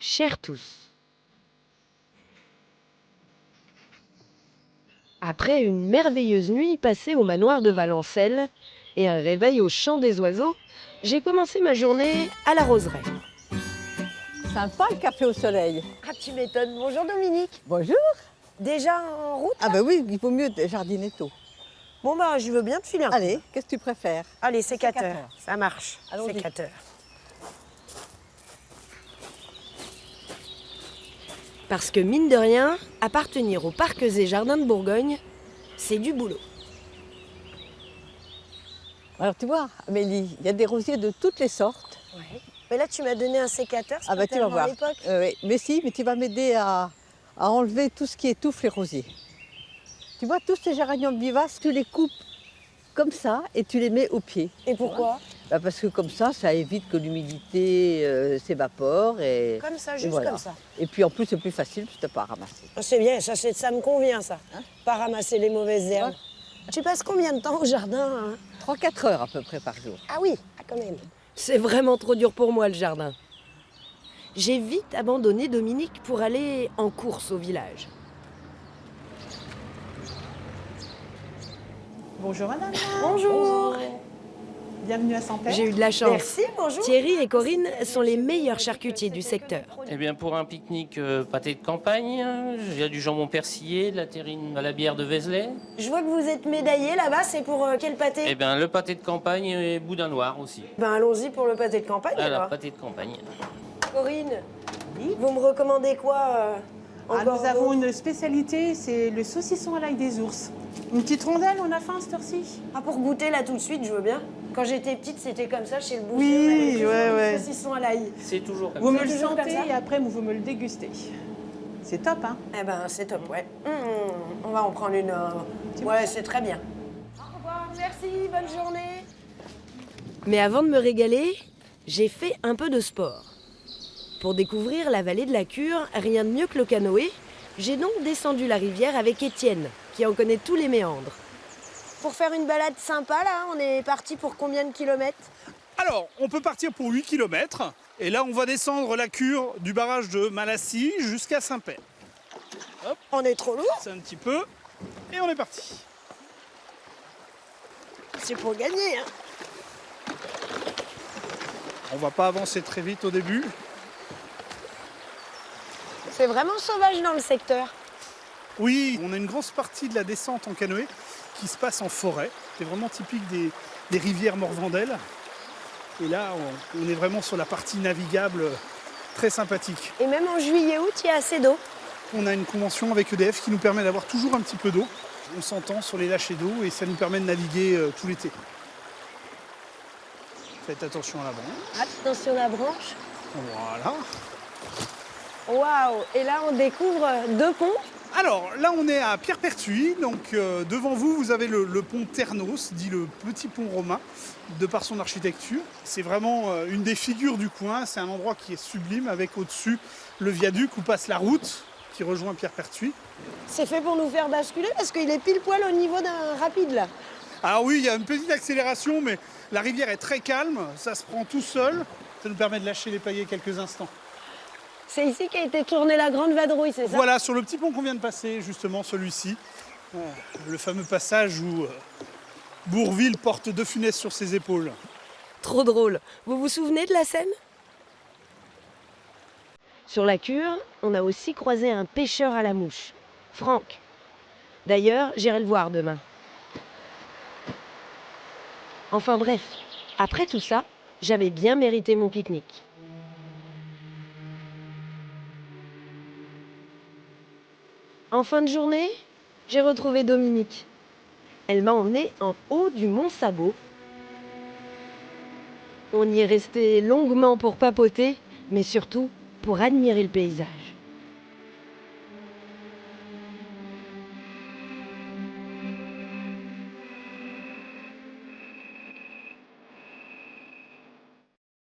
Chers tous, après une merveilleuse nuit passée au manoir de Valancelles et un réveil au chant des oiseaux, j'ai commencé ma journée à la roseraie. Sympa le café au soleil. Ah, tu m'étonnes. Bonjour Dominique. Bonjour. Déjà en route? Ah bah oui, il vaut mieux jardiner tôt. Bon bah, je veux bien te filer un coup. Allez, qu'est-ce que tu préfères? Allez, sécateur. Sécateur. Ça marche. Allons-y. Sécateur. Parce que mine de rien, appartenir aux parcs et jardins de Bourgogne, c'est du boulot. Alors tu vois, Amélie, il y a des rosiers de toutes les sortes. Ouais. Mais là, tu m'as donné un sécateur. C'est Ah bah pas tu vas tellement voir. l'époque. Oui, mais si, mais tu vas m'aider à enlever tout ce qui étouffe les rosiers. Tu vois, tous ces géraniums vivaces, tu les coupes comme ça et tu les mets au pied. Et pourquoi? Bah parce que comme ça évite que l'humidité s'évapore. Comme ça, et juste voilà. comme ça. Et puis en plus, c'est plus facile, tu n'as pas à ramasser. Ah, c'est bien, ça me convient, ça. Hein? Pas ramasser les mauvaises herbes. Tu passes combien de temps au jardin, hein? 3-4 heures à peu près par jour. Ah oui, quand même. C'est vraiment trop dur pour moi le jardin. J'ai vite abandonné Dominique pour aller en course au village. Bonjour madame. Bonjour. Bienvenue à Saint-Père. J'ai eu de la chance. Merci, bonjour. Thierry et Corinne sont les meilleurs charcutiers du secteur. Eh bien, pour un pique-nique pâté de campagne, il y a du jambon persillé, de la terrine à la bière de Vézelay. Je vois que vous êtes médaillé là-bas, c'est pour quel pâté? Eh bien, le pâté de campagne et boudin noir aussi. Ben allons-y pour le pâté de campagne Alors, alors. pâté de campagne. Corinne, vous me recommandez quoi encore Nous avons une spécialité, c'est le saucisson à l'ail des ours. Une petite rondelle, on a faim cette heure-ci? Ah, pour goûter là tout de suite, je veux bien. Quand j'étais petite, c'était comme ça chez le boucher. Oui, on avait toujours ouais. du saucisson à l'ail. C'est toujours comme Vous ça. me le toujours comme sentez ça et après vous me le dégustez. C'est top, hein? Eh ben, c'est top, ouais. On va en prendre une. Ouais, c'est très bien. Au revoir, merci, bonne journée. Mais avant de me régaler, j'ai fait un peu de sport. Pour découvrir la vallée de la Cure, rien de mieux que le canoë, j'ai donc descendu la rivière avec Étienne, qui en connaît tous les méandres. Pour faire une balade sympa, là, on est parti pour combien de kilomètres? Alors, on peut partir pour 8 km. Et là, on va descendre la cure du barrage de Malassis jusqu'à Saint-Père. On est trop lourd, C'est un petit peu. Et on est parti. c'est pour gagner, hein. On va pas avancer très vite au début. C'est vraiment sauvage dans le secteur. Oui, on a une grosse partie de la descente en canoë qui se passe en forêt. C'est vraiment typique des rivières morvandelles. Et là, on est vraiment sur la partie navigable très sympathique. Et même en juillet-août, il y a assez d'eau. On a une convention avec EDF qui nous permet d'avoir toujours un petit peu d'eau. On s'entend sur les lâchers d'eau et ça nous permet de naviguer tout l'été. Faites attention à la branche. Attention la branche. Voilà. Waouh! Et là, on découvre 2 ponts. Alors là, on est à Pierrepertuis. Donc devant vous, vous avez le pont Ternos, dit le petit pont romain, de par son architecture. C'est vraiment une des figures du coin. C'est un endroit qui est sublime avec au-dessus le viaduc où passe la route qui rejoint Pierrepertuis. C'est fait pour nous faire basculer parce qu'il est pile poil au niveau d'un rapide là. Alors oui, il y a une petite accélération, mais la rivière est très calme. Ça se prend tout seul. Ça nous permet de lâcher les paillets quelques instants. C'est ici qu'a été tournée la grande vadrouille, c'est ça? Voilà, sur le petit pont qu'on vient de passer, justement, celui-ci. Le fameux passage où Bourville porte De Funès sur ses épaules. Trop drôle. Vous vous souvenez de la scène? Sur la Cure, on a aussi croisé un pêcheur à la mouche, Franck. D'ailleurs, j'irai le voir demain. Enfin bref, après tout ça, j'avais bien mérité mon pique-nique. En fin de journée, j'ai retrouvé Dominique. Elle m'a emmenée en haut du Mont Sabot. On y est resté longuement pour papoter, mais surtout pour admirer le paysage.